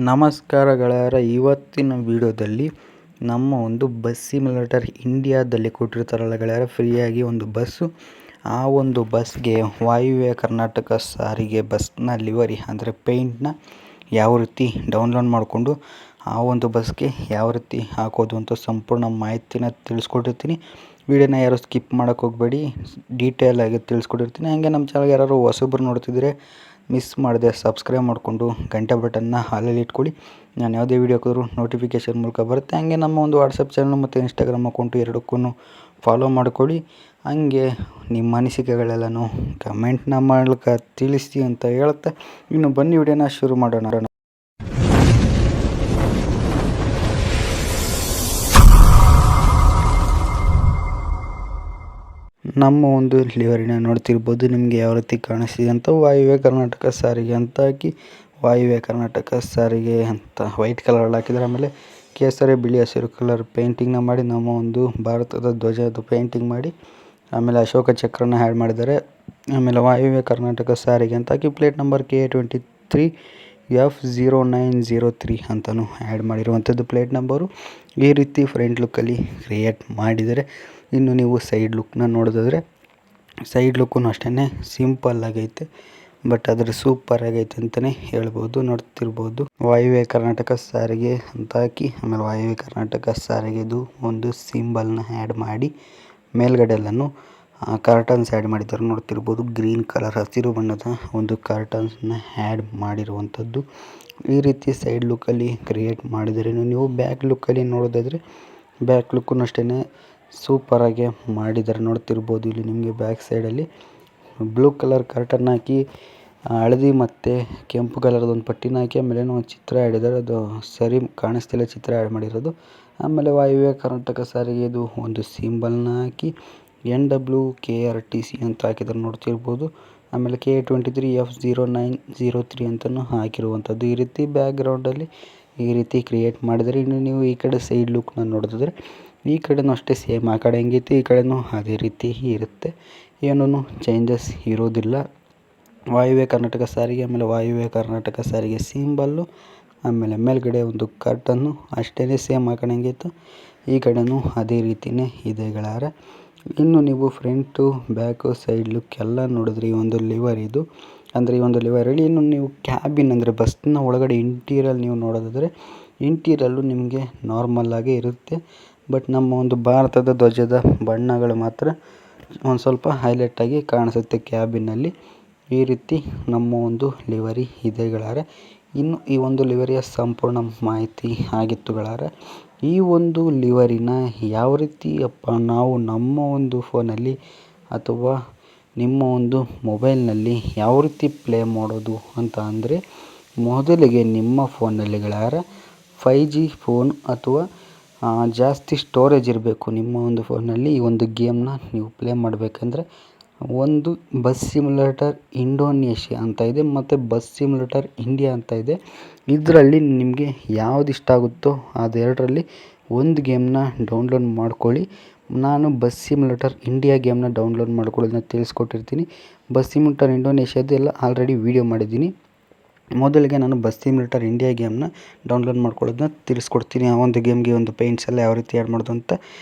ನಮಸ್ಕಾರ ಗೆಳೆಯರೇ, ಇವತ್ತಿನ ವಿಡಿಯೋದಲ್ಲಿ ನಮ್ಮ ಒಂದು ಬಸ್ ಸಿಮ್ಯುಲೇಟರ್ ಇಂಡಿಯಾದಲ್ಲಿ ಕೊಟ್ಟಿರ್ತಾರಲ್ಲ ಗೆಳೆಯರೇ, ಫ್ರೀಯಾಗಿ ಒಂದು ಬಸ್ಸು. ಆ ಒಂದು ಬಸ್ಗೆ ವಾಯುವ್ಯ ಕರ್ನಾಟಕ ಸಾರಿಗೆ ಬಸ್ನ ಲಿವರಿ ಅಂದರೆ ಪೇಂಟ್ನ ಯಾವ ರೀತಿ ಡೌನ್ಲೋಡ್ ಮಾಡಿಕೊಂಡು ಆ ಒಂದು ಬಸ್ಗೆ ಯಾವ ರೀತಿ ಹಾಕೋದು ಅಂತ ಸಂಪೂರ್ಣ ಮಾಹಿತಿನ ತಿಳಿಸ್ಕೊಟ್ಟಿರ್ತೀನಿ. ವಿಡಿಯೋನ ಯಾರು ಸ್ಕಿಪ್ ಮಾಡೋಕ್ಕೆ ಹೋಗಬೇಡಿ, ಡೀಟೇಲ್ ಆಗಿ ತಿಳಿಸ್ಕೊಟ್ಟಿರ್ತೀನಿ. ಹಾಗೆ ನಮ್ಮ ಚಾನಲ್ಗೆ ಯಾರು ಹೊಸಬ್ರು ನೋಡ್ತಿದ್ರೆ ಮಿಸ್ ಮಾಡದೆ ಸಬ್ಸ್ಕ್ರೈಬ್ ಮಾಡಿಕೊಂಡು ಗಂಟೆ ಬಟನ್ನ ಹಾಲಲ್ಲಿ ಇಟ್ಕೊಳ್ಳಿ. ನಾನು ಯಾವುದೇ ವೀಡಿಯೋ ಹಾಕಿದ್ರು ನೋಟಿಫಿಕೇಷನ್ ಮೂಲಕ ಬರುತ್ತೆ. ಹಾಗೆ ನಮ್ಮ ಒಂದು ವಾಟ್ಸಪ್ ಚಾನಲ್ ಮತ್ತು ಇನ್ಸ್ಟಾಗ್ರಾಮ್ ಅಕೌಂಟು ಎರಡಕ್ಕೂ ಫಾಲೋ ಮಾಡ್ಕೊಳ್ಳಿ. ಹಾಗೆ ನಿಮ್ಮ ಅನಿಸಿಕೆಗಳೆಲ್ಲನೂ ಕಮೆಂಟ್ನ ಮಾಡ್ಲಿಕ್ಕೆ ತಿಳಿಸಿ ಅಂತ ಹೇಳ್ತಾ ಇನ್ನು ಬನ್ನಿ ವಿಡಿಯೋನ ಶುರು ಮಾಡೋಣ. ನಮ್ಮ ಒಂದು ಲಿವರಿನ ನೋಡ್ತಿರ್ಬೋದು, ನಿಮಗೆ ಯಾವ ರೀತಿ ಕಾಣಿಸ್ತಿದೆ ಅಂತ. ವಾಯುವ್ಯ ಕರ್ನಾಟಕ ಸಾರಿಗೆ ಅಂತ ಹಾಕಿ ವಾಯುವ್ಯ ಕರ್ನಾಟಕ ಸಾರಿಗೆ ಅಂತ ವೈಟ್ ಕಲರ್ ಹಾಕಿದ್ದಾರೆ. ಆಮೇಲೆ ಕೇಸರಿ ಬಿಳಿ ಹಸಿರು ಕಲರ್ ಪೇಂಟಿಂಗ್ನ ಮಾಡಿ ನಮ್ಮ ಒಂದು ಭಾರತದ ಧ್ವಜದ ಪೇಂಟಿಂಗ್ ಮಾಡಿ ಆಮೇಲೆ ಅಶೋಕ ಚಕ್ರನ ಆ್ಯಡ್ ಮಾಡಿದ್ದಾರೆ. ಆಮೇಲೆ ವಾಯುವ್ಯ ಕರ್ನಾಟಕ ಸಾರಿಗೆ ಅಂತ ಹಾಕಿ ಪ್ಲೇಟ್ ನಂಬರ್ K23 F0903 ಅಂತಲೂ ಆ್ಯಡ್ ಮಾಡಿರುವಂಥದ್ದು ಪ್ಲೇಟ್ ನಂಬರು. ಈ ರೀತಿ ಫ್ರಂಟ್ ಲುಕ್ಕಲ್ಲಿ ಕ್ರಿಯೇಟ್ ಮಾಡಿದರೆ, ಇನ್ನು ನೀವು ಸೈಡ್ ಲುಕ್ನ ನೋಡೋದಾದರೆ ಸೈಡ್ ಲುಕ್ಕೂ ಅಷ್ಟೇ ಸಿಂಪಲ್ ಆಗೈತೆ, ಬಟ್ ಅದರ ಸೂಪರ್ ಆಗೈತೆ ಅಂತಲೇ ಹೇಳ್ಬೋದು. ನೋಡ್ತಿರ್ಬೋದು ವಾಯುವ್ಯ ಕರ್ನಾಟಕ ಸಾರಿಗೆ ಅಂತ ಹಾಕಿ ಆಮೇಲೆ ವಾಯುವ್ಯ ಕರ್ನಾಟಕ ಸಾರಿಗೆದು ಒಂದು ಸಿಂಬಲ್ನ ಆ್ಯಡ್ ಮಾಡಿ ಮೇಲ್ಗಡೆ ಎಲ್ಲನೂ ಕಾರ್ಟನ್ಸ್ ಆ್ಯಡ್ ಮಾಡಿದ್ದಾರೆ. ನೋಡ್ತಿರ್ಬೋದು ಗ್ರೀನ್ ಕಲರ್ ಹಸಿರು ಬಣ್ಣದ ಒಂದು ಕಾರ್ಟನ್ಸ್ನ ಆ್ಯಡ್ ಮಾಡಿರುವಂಥದ್ದು. ಈ ರೀತಿ ಸೈಡ್ ಲುಕ್ಕಲ್ಲಿ ಕ್ರಿಯೇಟ್ ಮಾಡಿದರೆ, ನೀವು ಬ್ಯಾಕ್ ಲುಕ್ಕಲ್ಲಿ ನೋಡೋದಾದರೆ ಬ್ಯಾಕ್ ಲುಕ್ಕೂ ಅಷ್ಟೇ ಸೂಪರಾಗಿ ಮಾಡಿದ್ದಾರೆ. ನೋಡ್ತಿರ್ಬೋದು ಇಲ್ಲಿ ನಿಮಗೆ ಬ್ಯಾಕ್ ಸೈಡಲ್ಲಿ ಬ್ಲೂ ಕಲರ್ ಕರ್ಟನ್ ಹಾಕಿ ಹಳದಿ ಮತ್ತು ಕೆಂಪು ಕಲರ್ದೊಂದು ಪಟ್ಟಿನ ಹಾಕಿ ಆಮೇಲೆ ಒಂದು ಚಿತ್ರ ಆಡಿದ್ದಾರೆ. ಅದು ಸರಿ ಕಾಣಿಸ್ತಿಲ್ಲ ಚಿತ್ರ ಆ್ಯಡ್ ಮಾಡಿರೋದು. ಆಮೇಲೆ ವಾಯುವ್ಯ ಕರ್ನಾಟಕ ಸಾರಿಗೆದು ಒಂದು ಸಿಂಬಲ್ನ ಹಾಕಿ NWKRTC ಅಂತ ಹಾಕಿದ್ದಾರೆ. ನೋಡ್ತಿರ್ಬೋದು ಆಮೇಲೆ K23 F0903 ಅಂತಲೂ ಹಾಕಿರುವಂಥದ್ದು. ಈ ರೀತಿ ಬ್ಯಾಕ್ಗ್ರೌಂಡಲ್ಲಿ ಈ ರೀತಿ ಕ್ರಿಯೇಟ್ ಮಾಡಿದರೆ, ಇನ್ನು ನೀವು ಈ ಕಡೆ ಸೈಡ್ ಲುಕ್ನ ನೋಡಿದ್ರೆ ಈ ಕಡೆನೂ ಅಷ್ಟೇ ಸೇಮ್, ಆ ಕಡೆ ಹೆಂಗಿತ್ತು ಈ ಕಡೆನೂ ಅದೇ ರೀತಿ ಇರುತ್ತೆ, ಏನೂ ಚೇಂಜಸ್ ಇರೋದಿಲ್ಲ. ವಾಯುವ್ಯ ಕರ್ನಾಟಕ ಸಾರಿಗೆ ಆಮೇಲೆ ವಾಯುವ್ಯ ಕರ್ನಾಟಕ ಸಾರಿಗೆ ಸಿಂಬಲ್ಲು ಆಮೇಲೆ ಮೇಲ್ಗಡೆ ಒಂದು ಕರ್ಟನ್ನು ಅಷ್ಟೇ ಸೇಮ್, ಆ ಕಡೆ ಹೆಂಗಿತ್ತು ಈ ಕಡೆನೂ ಅದೇ ರೀತಿಯೇ ಇದೆ ಗೆಳೆಯರೇ. ಇನ್ನು ನೀವು ಫ್ರಂಟು ಬ್ಯಾಕು ಸೈಡ್ ಲುಕ್ ಎಲ್ಲ ನೋಡಿದ್ರೆ ಈ ಒಂದು ಲಿವರ್ ಇದು ಅಂದರೆ ಈ ಒಂದು ಲಿವರಲ್ಲಿ ಇನ್ನು ನೀವು ಕ್ಯಾಬಿನ್ ಅಂದರೆ ಬಸ್ನ ಒಳಗಡೆ ಇಂಟೀರಿಯಲ್ ನೀವು ನೋಡೋದಾದರೆ ಇಂಟೀರಿಯಲ್ಲು ನಿಮಗೆ ನಾರ್ಮಲ್ಲಾಗೇ ಇರುತ್ತೆ. ಬಟ್ ನಮ್ಮ ಒಂದು ಭಾರತದ ಧ್ವಜದ ಬಣ್ಣಗಳು ಮಾತ್ರ ಒಂದು ಸ್ವಲ್ಪ ಹೈಲೈಟಾಗಿ ಕಾಣಿಸುತ್ತೆ ಕ್ಯಾಬಿನಲ್ಲಿ. ಈ ರೀತಿ ನಮ್ಮ ಒಂದು ಲಿವರಿ ಇದೆ ಗೆಳೆಯರೇ. ಇನ್ನು ಈ ಒಂದು ಲಿವರಿಯ ಸಂಪೂರ್ಣ ಮಾಹಿತಿ ಆಗಿತ್ತು ಗೆಳೆಯರೇ. ಈ ಒಂದು ಲಿವರಿನ ಯಾವ ರೀತಿ ನಾವು ನಮ್ಮ ಒಂದು ಫೋನಲ್ಲಿ ಅಥವಾ ನಿಮ್ಮ ಒಂದು ಮೊಬೈಲ್ನಲ್ಲಿ ಯಾವ ರೀತಿ ಪ್ಲೇ ಮಾಡೋದು ಅಂತ ಅಂದರೆ, ಮೊದಲಿಗೆ ನಿಮ್ಮ ಫೋನಲ್ಲಿ ಗೆಳೆಯರೇ 5G ಫೋನ್ ಅಥವಾ ಜಾಸ್ತಿ ಸ್ಟೋರೇಜ್ ಇರಬೇಕು ನಿಮ್ಮ ಒಂದು ಫೋನಲ್ಲಿ. ಈ ಒಂದು ಗೇಮ್ನ ನೀವು ಪ್ಲೇ ಮಾಡಬೇಕಂದ್ರೆ ಒಂದು ಬಸ್ ಸಿಮ್ಯುಲೇಟರ್ ಇಂಡೋನೇಷ್ಯಾ ಅಂತ ಇದೆ ಮತ್ತು ಬಸ್ ಸಿಮ್ಯುಲೇಟರ್ ಇಂಡಿಯಾ ಅಂತ ಇದೆ. ಇದರಲ್ಲಿ ನಿಮಗೆ ಯಾವ್ದು ಇಷ್ಟ ಆಗುತ್ತೋ ಅದೆರಡರಲ್ಲಿ ಒಂದು ಗೇಮ್ನ ಡೌನ್ಲೋಡ್ ಮಾಡ್ಕೊಳ್ಳಿ. ನಾನು ಬಸ್ ಸಿಮ್ಯುಲೇಟರ್ ಇಂಡಿಯಾ ಗೇಮ್ನ ಡೌನ್ಲೋಡ್ ಮಾಡ್ಕೊಳ್ಳೋದನ್ನ ತಿಳಿಸ್ಕೊಟ್ಟಿರ್ತೀನಿ. ಬಸ್ ಸಿಮ್ಯುಲೇಟರ್ ಇಂಡೋನೇಷ್ಯಾದ್ದು ಎಲ್ಲ ಆಲ್ರೆಡಿ ವೀಡಿಯೋ ಮಾಡಿದ್ದೀನಿ. ಮೊದಲಿಗೆ ನಾನು ಬಸ್ ಸಿಮ್ಯುಲೇಟರ್ ಇಂಡಿಯಾ ಗೇಮ್ನ ಡೌನ್ಲೋಡ್ ಮಾಡ್ಕೊಳ್ಳೋದನ್ನ ತಿಳಿಸ್ಕೊಡ್ತೀನಿ. ಆ ಒಂದು ಗೇಮ್ಗೆ ಒಂದು ಪೇಂಟ್ಸ್ ಎಲ್ಲ ಯಾವ ರೀತಿ ಆ್ಯಡ್ ಮಾಡೋದು ಅಂತ.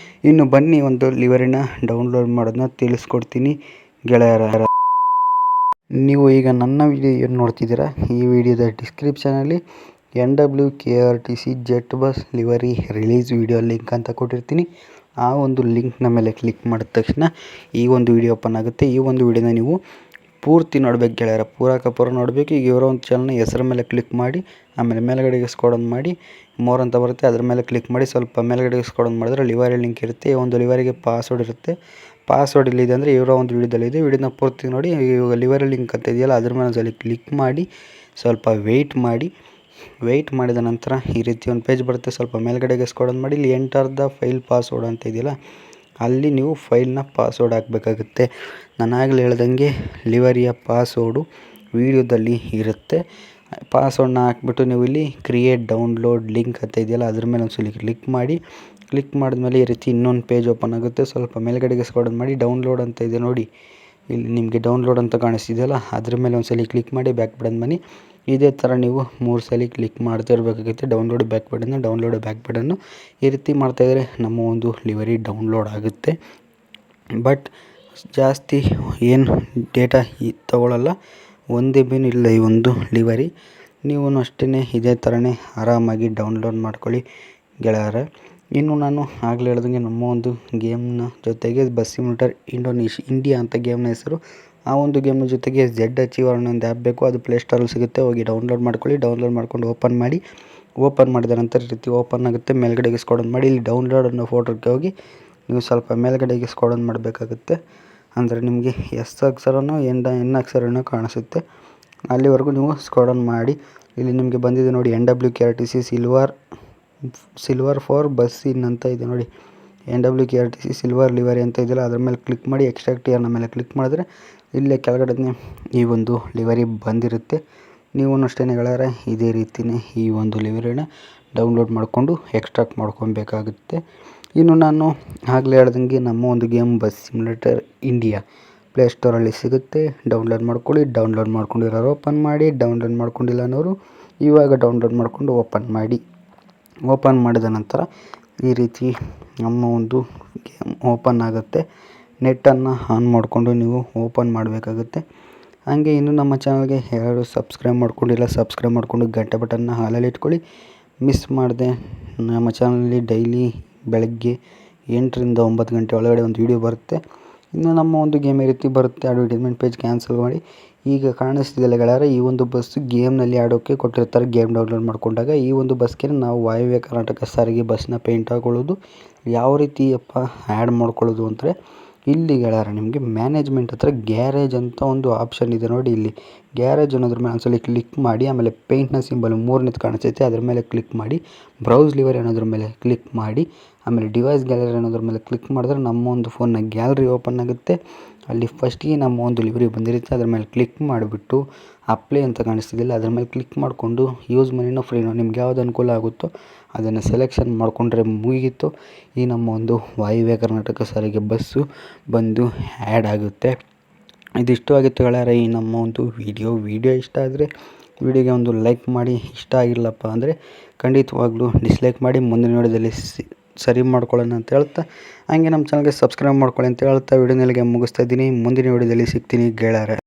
ಇನ್ನು ಬನ್ನಿ ಒಂದು ಲಿವರಿನ ಡೌನ್ಲೋಡ್ ಮಾಡೋದನ್ನ ತಿಳಿಸ್ಕೊಡ್ತೀನಿ ಗೆಳೆಯರ. ನೀವು ಈಗ ನನ್ನ ವಿಡಿಯೋ ಏನು ನೋಡ್ತಿದ್ದೀರಾ, ಈ ವಿಡಿಯೋದ ಡಿಸ್ಕ್ರಿಪ್ಷನಲ್ಲಿ NWKRTC jet bus livery release video link ಅಂತ ಕೊಟ್ಟಿರ್ತೀನಿ. ಆ ಒಂದು ಲಿಂಕ್ನ ಮೇಲೆ ಕ್ಲಿಕ್ ಮಾಡಿದ ತಕ್ಷಣ ಈ ಒಂದು ವಿಡಿಯೋ ಓಪನ್ ಆಗುತ್ತೆ. ಈ ಒಂದು ವಿಡಿಯೋನ ನೀವು ಪೂರ್ತಿ ನೋಡ್ಬೇಕು ಗೆಳೆಯರ, ಪೂರ ನೋಡಬೇಕು. ಈಗ ಇವರ ಒಂದು ಚಾನಲ್ನ ಹೆಸರ ಮೇಲೆ ಕ್ಲಿಕ್ ಮಾಡಿ ಆಮೇಲೆ ಮೇಲ್ಗಡೆಗೆ ಸ್ಕ್ರೋಲ್ ಮಾಡಿ ಮೋರ್ ಅಂತ ಬರುತ್ತೆ, ಅದ್ರ ಮೇಲೆ ಕ್ಲಿಕ್ ಮಾಡಿ ಸ್ವಲ್ಪ ಮೇಲ್ಗಡೆಗೆ ಸ್ಕ್ರೋಲ್ ಮಾಡಿದ್ರೆ ಲಿವರಿ ಲಿಂಕ್ ಇರುತ್ತೆ. ಈ ಒಂದು ಲಿವರಿಗೆ ಪಾಸ್ವರ್ಡ್ ಇರುತ್ತೆ. ಪಾಸ್ವರ್ಡ್ ಇಲ್ಲಿದೆ ಅಂದರೆ ಇವರ ಒಂದು ವಿಡಿಯೋದಲ್ಲಿದೆ. ವಿಡಿಯೋನ ಪೂರ್ತಿ ನೋಡಿ. ಇವಾಗ ಲಿವರಿ ಲಿಂಕ್ ಅಂತ ಇದೆಯಲ್ಲ ಅದ್ರ ಮೇಲೆ ಒಂದ್ಸಲ ಕ್ಲಿಕ್ ಮಾಡಿ ಸ್ವಲ್ಪ ವೆಯ್ಟ್ ಮಾಡಿದ ನಂತರ ಈ ರೀತಿ ಒಂದು ಪೇಜ್ ಬರುತ್ತೆ. ಸ್ವಲ್ಪ ಮೇಲ್ಗಡೆಗೆ ಸ್ಕ್ರೋಲ್ ಮಾಡಿ ಇಲ್ಲಿ ಎಂಟರ್ ದ ಫೈಲ್ ಪಾಸ್ವರ್ಡ್ ಅಂತ ಇದೆಯಲ್ಲ ಅಲ್ಲಿ ನೀವು ಫೈಲ್ನ ಪಾಸ್ವರ್ಡ್ ಹಾಕಬೇಕಾಗುತ್ತೆ. ನಾನು ಆಗಲೇ ಹೇಳ್ದಂಗೆ ಲಿವರಿಯ ಪಾಸ್ವರ್ಡು ವಿಡಿಯೋದಲ್ಲಿ ಇರುತ್ತೆ. ಪಾಸ್ವರ್ಡ್ನ ಹಾಕ್ಬಿಟ್ಟು ನೀವು ಇಲ್ಲಿ ಕ್ರಿಯೇಟ್ ಡೌನ್ಲೋಡ್ ಲಿಂಕ್ ಅಂತ ಇದೆಯಲ್ಲ ಅದ್ರ ಮೇಲೆ ಒಂದ್ಸಲ ಕ್ಲಿಕ್ ಮಾಡಿದ್ಮೇಲೆ ಈ ರೀತಿ ಇನ್ನೊಂದು ಪೇಜ್ ಓಪನ್ ಆಗುತ್ತೆ. ಸ್ವಲ್ಪ ಮೇಲ್ಗಡೆಗೆ ಸ್ಕ್ರೋಲ್ ಮಾಡಿ ಡೌನ್ಲೋಡ್ ಅಂತ ಇದೆ ನೋಡಿ, ಇಲ್ಲಿ ನಿಮಗೆ ಡೌನ್ಲೋಡ್ ಅಂತ ಕಾಣಿಸ್ತಿದೆಯಲ್ಲ ಅದ್ರ ಮೇಲೆ ಒಂದ್ಸಲ ಕ್ಲಿಕ್ ಮಾಡಿ ಬ್ಯಾಕ್ ಬಟನ್ ಬನ್ನಿ. ಇದೇ ಥರ ನೀವು 3 ಸಲ ಕ್ಲಿಕ್ ಮಾಡ್ತಾ ಇರಬೇಕಾಗುತ್ತೆ. ಡೌನ್ಲೋಡ್ ಬ್ಯಾಕ್ ಬಟನ್ನು ಈ ರೀತಿ ಮಾಡ್ತಾಯಿದ್ರೆ ನಮ್ಮ ಒಂದು ಲಿವರಿ ಡೌನ್ಲೋಡ್ ಆಗುತ್ತೆ. ಬಟ್ ಜಾಸ್ತಿ ಏನು ಡೇಟಾ ತಗೊಳ್ಳಲ್ಲ, 1 MB ಇಲ್ಲ ಈ ಒಂದು ಲಿವರಿ. ನೀವು ಅಷ್ಟೇ ಇದೇ ಥರನೇ ಆರಾಮಾಗಿ ಡೌನ್ಲೋಡ್ ಮಾಡ್ಕೊಳ್ಳಿ ಗೆಳೆಯರೆ. ಇನ್ನು ನಾನು ಆಗಲೇ ಹೇಳ್ದಂಗೆ ನಮ್ಮ ಒಂದು ಗೇಮ್ನ ಜೊತೆಗೆ ಬಸ್ ಸಿಮ್ಯುಲೇಟರ್ ಇಂಡಿಯಾ ಅಂತ ಗೇಮ್ನ ಹೆಸರು. ಆ ಒಂದು ಗೇಮ್ನ ಜೊತೆಗೆ ಝೆಡ್ ಅಚೀವರ್ ಅನ್ನೋ ಒಂದು ಆ್ಯಪ್ ಬೇಕು, ಅದು ಪ್ಲೇಸ್ಟೋರಲ್ಲಿ ಸಿಗುತ್ತೆ, ಹೋಗಿ ಡೌನ್ಲೋಡ್ ಮಾಡ್ಕೊಳ್ಳಿ. ಡೌನ್ಲೋಡ್ ಮಾಡ್ಕೊಂಡು ಓಪನ್ ಮಾಡಿದ ನಂತರ ಈ ರೀತಿ ಓಪನ್ ಆಗುತ್ತೆ. ಮೇಲ್ಗಡೆಗೆ ಸ್ಕ್ರೋಲ್ ಮಾಡಿ ಇಲ್ಲಿ ಡೌನ್ಲೋಡ್ ಅನ್ನೋ ಫೋಟೋಕ್ಕೆ ಹೋಗಿ ನೀವು ಸ್ವಲ್ಪ ಮೇಲ್ಗಡೆಗೆ ಸ್ಕ್ರೋಲ್ ಮಾಡಬೇಕಾಗುತ್ತೆ. ಅಂದರೆ ನಿಮಗೆ ಎಸ್ ಅಕ್ಷರನೋ ಎನ್ ಅಕ್ಷರನೋ ಕಾಣಿಸುತ್ತೆ, ಅಲ್ಲಿವರೆಗೂ ನೀವು ಸ್ಕ್ರೋಲ್ ಮಾಡಿ. ಇಲ್ಲಿ ನಿಮಗೆ ಬಂದಿದೆ ನೋಡಿ NWKRTC ಸಿಲ್ವರ್ ಫಾರ್ ಬಸ್ ಇನ್ ಅಂತ ಇದೆ ನೋಡಿ. NWKRTC ಸಿಲ್ವರ್ ಲಿವರಿ ಅಂತ ಇದೆಯಲ್ಲ, ಅದ್ರ ಮೇಲೆ ಕ್ಲಿಕ್ ಮಾಡಿ ಎಕ್ಸ್ಟ್ರಾಕ್ಟ್ ಅನ್ನೋ ಮೇಲೆ ಕ್ಲಿಕ್ ಮಾಡಿದ್ರೆ ಇಲ್ಲೇ ಕೆಳಗಡೆ ಈ ಒಂದು ಲಿವರಿ ಬಂದಿರುತ್ತೆ. ನೀವು ಅಷ್ಟೇ ಗೆಳೆಯರೆ ಇದೇ ರೀತಿಯೇ ಈ ಒಂದು ಲಿವರಿನ ಡೌನ್ಲೋಡ್ ಮಾಡಿಕೊಂಡು ಎಕ್ಸ್ಟ್ರಾಕ್ಟ್ ಮಾಡ್ಕೊಬೇಕಾಗುತ್ತೆ. ಇನ್ನು ನಾನು ಆಗಲೇ ಹೇಳ್ದಂಗೆ ನಮ್ಮ ಒಂದು ಗೇಮ್ ಬಸ್ ಸಿಮ್ಯುಲೇಟರ್ ಇಂಡಿಯಾ ಪ್ಲೇಸ್ಟೋರಲ್ಲಿ ಸಿಗುತ್ತೆ. ಡೌನ್ಲೋಡ್ ಮಾಡ್ಕೊಳ್ಳಿ. ಡೌನ್ಲೋಡ್ ಮಾಡ್ಕೊಂಡಿರೋರು ಓಪನ್ ಮಾಡಿ, ಡೌನ್ಲೋಡ್ ಮಾಡ್ಕೊಂಡಿಲ್ಲ ಅನ್ನೋರು ಇವಾಗ ಡೌನ್ಲೋಡ್ ಮಾಡಿಕೊಂಡು ಓಪನ್ ಮಾಡಿದ ನಂತರ ಈ ರೀತಿ ನಮ್ಮ ಒಂದು ಗೇಮ್ ಓಪನ್ ಆಗುತ್ತೆ. ನೆಟ್ಟನ್ನು ಆನ್ ಮಾಡಿಕೊಂಡು ನೀವು ಓಪನ್ ಮಾಡಬೇಕಾಗುತ್ತೆ. ಹಾಗೆ ಇನ್ನು ನಮ್ಮ ಚಾನಲ್ಗೆ ಯಾರು ಸಬ್ಸ್ಕ್ರೈಬ್ ಮಾಡ್ಕೊಂಡಿಲ್ಲ, ಸಬ್ಸ್ಕ್ರೈಬ್ ಮಾಡಿಕೊಂಡು ಗಂಟೆ ಬಟನ್ನ ಹಾಲಲ್ಲಿ ಇಟ್ಕೊಳ್ಳಿ. ಮಿಸ್ ಮಾಡಿದೆ ನಮ್ಮ ಚಾನಲಲ್ಲಿ ಡೈಲಿ ಬೆಳಗ್ಗೆ 8 ರಿಂದ 9 ಗಂಟೆ ಒಳಗಡೆ ಒಂದು ವೀಡಿಯೋ ಬರುತ್ತೆ. ಇನ್ನು ನಮ್ಮ ಒಂದು ಗೇಮ್ ಈ ರೀತಿ ಬರುತ್ತೆ. ಅಡ್ವರ್ಟೈಸ್ಮೆಂಟ್ ಪೇಜ್ ಕ್ಯಾನ್ಸಲ್ ಮಾಡಿ. ಈಗ ಕಾಣಿಸ್ತಿದೆಯಲ್ಲ ಗೆಳೆಯರೆ, ಈ ಒಂದು ಬಸ್ ಗೇಮ್ನಲ್ಲಿ ಆಡೋಕ್ಕೆ ಕೊಟ್ಟಿರ್ತಾರೆ. ಗೇಮ್ ಡೌನ್ಲೋಡ್ ಮಾಡ್ಕೊಂಡಾಗ ಈ ಒಂದು ಬಸ್ಗೆ ನಾವು ವಾಯುವ್ಯ ಕರ್ನಾಟಕ ಸಾರಿಗೆ ಬಸ್ನ ಪೇಂಟ್ ಹಾಕೊಳ್ಳೋದು ಯಾವ ರೀತಿಯಪ್ಪ ಆ್ಯಡ್ ಮಾಡ್ಕೊಳ್ಳೋದು ಅಂದರೆ, ಇಲ್ಲಿ ಗೆಳೆಯರೆ ನಿಮಗೆ ಮ್ಯಾನೇಜ್ಮೆಂಟ್ ಹತ್ರ ಗ್ಯಾರೇಜ್ ಅಂತ ಒಂದು ಆಪ್ಷನ್ ಇದೆ ನೋಡಿ. ಇಲ್ಲಿ ಗ್ಯಾರೇಜ್ ಅನ್ನೋದ್ರ ಮೇಲೆ ಒಂದ್ಸಲ ಕ್ಲಿಕ್ ಮಾಡಿ, ಆಮೇಲೆ ಪೇಂಟ್ನ ಸಿಂಬಲ್ 3ನೇದು ಕಾಣಿಸುತ್ತೆ, ಅದ್ರ ಮೇಲೆ ಕ್ಲಿಕ್ ಮಾಡಿ. ಬ್ರೌಸ್ ಲಿವರಿ ಅನ್ನೋದ್ರ ಮೇಲೆ ಕ್ಲಿಕ್ ಮಾಡಿ, ಆಮೇಲೆ ಡಿವೈಸ್ ಗ್ಯಾಲರಿ ಅನ್ನೋದ್ರ ಮೇಲೆ ಕ್ಲಿಕ್ ಮಾಡಿದ್ರೆ ನಮ್ಮ ಒಂದು ಫೋನ್ನ ಗ್ಯಾಲರಿ ಓಪನ್ ಆಗುತ್ತೆ. ಅಲ್ಲಿ ಫಸ್ಟಿಗೆ ನಮ್ಮ ಒಂದು ಲಿವರಿ ಬಂದಿರುತ್ತೆ, ಅದ್ರ ಮೇಲೆ ಕ್ಲಿಕ್ ಮಾಡಿಬಿಟ್ಟು ಅಪ್ಲೈ ಅಂತ ಕಾಣಿಸ್ತಿದ್ದಿಲ್ಲ, ಅದ್ರ ಮೇಲೆ ಕ್ಲಿಕ್ ಮಾಡಿಕೊಂಡು ಯೂಸ್ ಮನಿನೋ ಫ್ರೀನೋ ನಿಮ್ಗೆ ಯಾವ್ದು ಅನುಕೂಲ ಆಗುತ್ತೋ ಅದನ್ನು ಸೆಲೆಕ್ಷನ್ ಮಾಡಿಕೊಂಡ್ರೆ ಮುಗೀತು. ಈ ನಮ್ಮ ಒಂದು ವಾಯುವ್ಯ ಕರ್ನಾಟಕ ಸಾರಿಗೆ ಬಸ್ಸು ಬಂದು ಆ್ಯಡ್ ಆಗುತ್ತೆ. ಇದಿಷ್ಟು ಆಗಿತ್ತು ಗೆಳೆಯರೆ ಈ ನಮ್ಮ ಒಂದು ವಿಡಿಯೋ ಇಷ್ಟ ಆದರೆ ವಿಡಿಯೋಗೆ ಒಂದು ಲೈಕ್ ಮಾಡಿ. ಇಷ್ಟ ಆಗಿಲ್ಲಪ್ಪ ಅಂದರೆ ಖಂಡಿತವಾಗ್ಲೂ ಡಿಸ್ಲೈಕ್ ಮಾಡಿ. ಮುಂದಿನ ವಿಡಿಯೋದಲ್ಲಿ ಸರಿ ಮಾಡ್ಕೊಳ್ಳೋಣ ಅಂತ ಹೇಳ್ತಾ, ಹಾಗೆ ನಮ್ಮ ಚಾನಲ್ಗೆ ಸಬ್ಸ್ಕ್ರೈಬ್ ಮಾಡ್ಕೊಳ್ಳಿ ಅಂತ ಹೇಳ್ತಾ ವಿಡಿಯೋನಲ್ಲಿಗೆ ಮುಗಿಸ್ತಾ ಇದ್ದೀನಿ. ಮುಂದಿನ ವಿಡಿಯೋದಲ್ಲಿ ಸಿಗ್ತೀನಿ ಗೆಳೆಯರೆ.